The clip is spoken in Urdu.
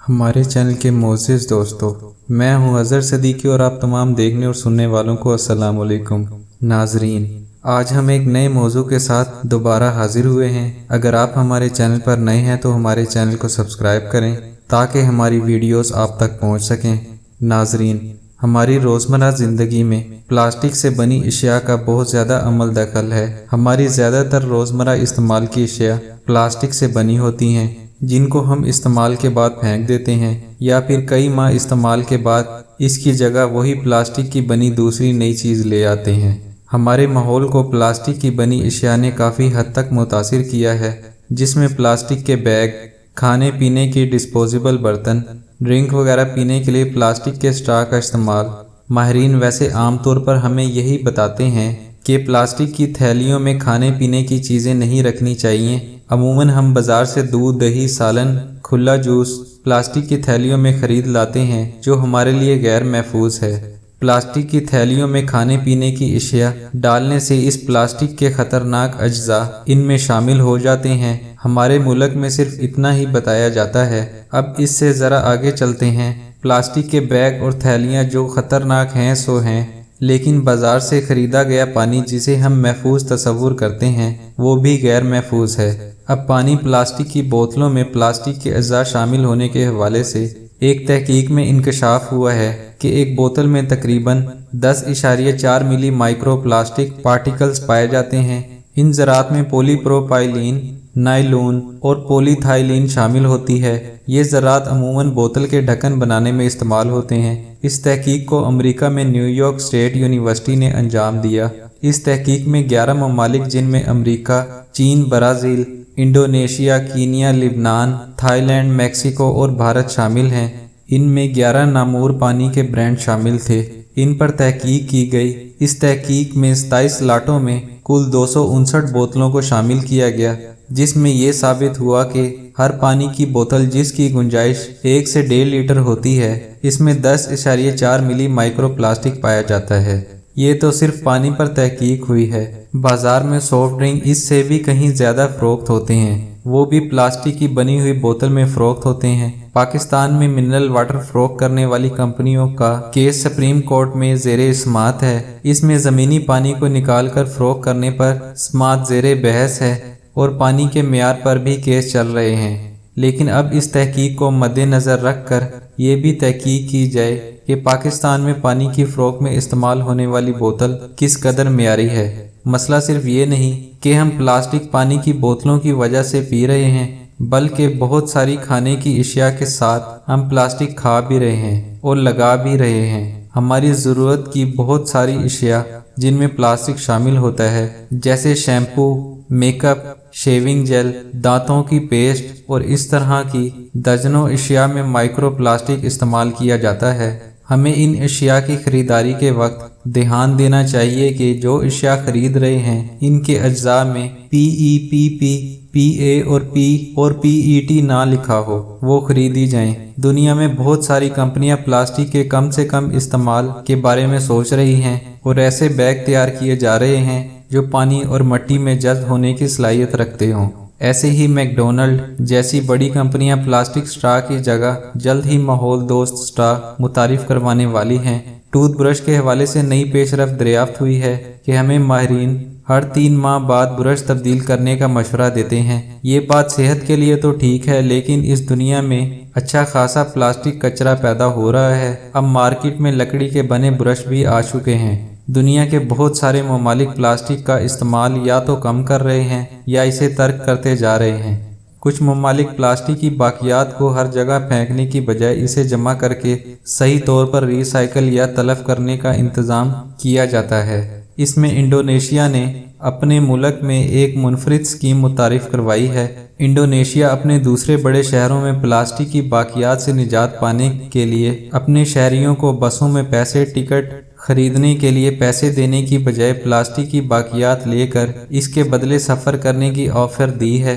ہمارے چینل کے معزز دوستو، میں ہوں اظہر صدیقی اور آپ تمام دیکھنے اور سننے والوں کو السلام علیکم۔ ناظرین، آج ہم ایک نئے موضوع کے ساتھ دوبارہ حاضر ہوئے ہیں۔ اگر آپ ہمارے چینل پر نئے ہیں تو ہمارے چینل کو سبسکرائب کریں تاکہ ہماری ویڈیوز آپ تک پہنچ سکیں۔ ناظرین، ہماری روزمرہ زندگی میں پلاسٹک سے بنی اشیاء کا بہت زیادہ عمل دخل ہے۔ ہماری زیادہ تر روزمرہ استعمال کی اشیاء پلاسٹک سے بنی ہوتی ہیں، جن کو ہم استعمال کے بعد پھینک دیتے ہیں یا پھر کئی ماہ استعمال کے بعد اس کی جگہ وہی پلاسٹک کی بنی دوسری نئی چیز لے آتے ہیں۔ ہمارے ماحول کو پلاسٹک کی بنی اشیاء نے کافی حد تک متاثر کیا ہے، جس میں پلاسٹک کے بیگ، کھانے پینے کے ڈسپوزیبل برتن، ڈرنک وغیرہ پینے کے لیے پلاسٹک کے اسٹرا کا استعمال۔ ماہرین ویسے عام طور پر ہمیں یہی بتاتے ہیں کہ پلاسٹک کی تھیلیوں میں کھانے پینے کی چیزیں نہیں رکھنی چاہیے۔ عموماً ہم بازار سے دودھ، دہی، سالن، کھلا جوس پلاسٹک کی تھیلیوں میں خرید لاتے ہیں، جو ہمارے لیے غیر محفوظ ہے۔ پلاسٹک کی تھیلیوں میں کھانے پینے کی اشیاء ڈالنے سے اس پلاسٹک کے خطرناک اجزاء ان میں شامل ہو جاتے ہیں۔ ہمارے ملک میں صرف اتنا ہی بتایا جاتا ہے۔ اب اس سے ذرا آگے چلتے ہیں۔ پلاسٹک کے بیگ اور تھیلیاں جو خطرناک ہیں سو ہیں، لیکن بازار سے خریدا گیا پانی جسے ہم محفوظ تصور کرتے ہیں وہ بھی غیر محفوظ ہے۔ اب پانی پلاسٹک کی بوتلوں میں پلاسٹک کے اجزاء شامل ہونے کے حوالے سے ایک تحقیق میں انکشاف ہوا ہے کہ ایک بوتل میں تقریباً 10.4 ملی مائکرو پلاسٹک پارٹیکلز پائے جاتے ہیں۔ ان ذرات میں پولی پروپائلین، نائلون اور پولی تھائلین شامل ہوتی ہے۔ یہ ذرات عموماً بوتل کے ڈھکن بنانے میں استعمال ہوتے ہیں۔ اس تحقیق کو امریکہ میں نیویارک اسٹیٹ یونیورسٹی نے انجام دیا۔ اس تحقیق میں 11 ممالک جن میں امریکہ، چین، برازیل، انڈونیشیا، کینیا، لبنان، تھائی لینڈ، میکسیکو اور بھارت شامل ہیں۔ ان میں 11 نامور پانی کے برانڈ شامل تھے۔ ان پر تحقیق کی گئی۔ اس تحقیق میں 27 لاٹوں میں کل 259 بوتلوں کو شامل کیا گیا، جس میں یہ ثابت ہوا کہ ہر پانی کی بوتل جس کی گنجائش 1 سے 1.5 لیٹر ہوتی ہے، اس میں 10.4 ملی مائکرو پلاسٹک پایا جاتا ہے۔ یہ تو صرف پانی پر تحقیق ہوئی ہے۔ بازار میں سافٹ ڈرنک اس سے بھی کہیں زیادہ فروخت ہوتے ہیں، وہ بھی پلاسٹک کی بنی ہوئی بوتل میں فروخت ہوتے ہیں۔ پاکستان میں منرل واٹر فروخت کرنے والی کمپنیوں کا کیس سپریم کورٹ میں زیر سماعت ہے۔ اس میں زمینی پانی کو نکال کر فروخت کرنے پر سماعت زیر بحث ہے اور پانی کے معیار پر بھی کیس چل رہے ہیں۔ لیکن اب اس تحقیق کو مد نظر رکھ کر یہ بھی تحقیق کی جائے کہ پاکستان میں پانی کی فروخت میں استعمال ہونے والی بوتل کس قدر معیاری ہے۔ مسئلہ صرف یہ نہیں کہ ہم پلاسٹک پانی کی بوتلوں کی وجہ سے پی رہے ہیں، بلکہ بہت ساری کھانے کی اشیاء کے ساتھ ہم پلاسٹک کھا بھی رہے ہیں اور لگا بھی رہے ہیں۔ ہماری ضرورت کی بہت ساری اشیاء جن میں پلاسٹک شامل ہوتا ہے، جیسے shampoo, makeup, shaving gel, دانتوں کی پیسٹ اور اس طرح کی درجنوں اشیاء میں مائکرو پلاسٹک استعمال کیا جاتا ہے۔ ہمیں ان اشیاء کی خریداری کے وقت دھیان دینا چاہیے کہ جو اشیاء خرید رہے ہیں ان کے اجزاء میں PEPP، PA اور PET نہ لکھا ہو، وہ خریدی جائیں۔ دنیا میں بہت ساری کمپنیاں پلاسٹک کے کم سے کم استعمال کے بارے میں سوچ رہی ہیں اور ایسے بیگ تیار کیے جا رہے ہیں جو پانی اور مٹی میں جذب ہونے کی صلاحیت رکھتے ہوں۔ ایسے ہی میکڈونلڈ جیسی بڑی کمپنیاں پلاسٹک اسٹرا کی جگہ جلد ہی ماحول دوست اسٹرا متعارف کروانے والی ہیں۔ ٹوتھ برش کے حوالے سے نئی پیش رفت دریافت ہوئی ہے کہ ہمیں ماہرین ہر 3 ماہ بعد برش تبدیل کرنے کا مشورہ دیتے ہیں۔ یہ بات صحت کے لیے تو ٹھیک ہے، لیکن اس دنیا میں اچھا خاصا پلاسٹک کچرا پیدا ہو رہا ہے۔ اب مارکیٹ میں لکڑی کے بنے برش بھی آ چکے ہیں۔ دنیا کے بہت سارے ممالک پلاسٹک کا استعمال یا تو کم کر رہے ہیں یا اسے ترک کرتے جا رہے ہیں۔ کچھ ممالک پلاسٹک کی باقیات کو ہر جگہ پھینکنے کی بجائے اسے جمع کر کے صحیح طور پر ری سائیکل یا تلف کرنے کا انتظام کیا جاتا ہے۔ اس میں انڈونیشیا نے اپنے ملک میں ایک منفرد اسکیم متعارف کروائی ہے۔ انڈونیشیا اپنے دوسرے بڑے شہروں میں پلاسٹک کی باقیات سے نجات پانے کے لیے اپنے شہریوں کو بسوں میں ٹکٹ خریدنے کے لیے پیسے دینے کی بجائے پلاسٹک کی باقیات لے کر اس کے بدلے سفر کرنے کی آفر دی ہے۔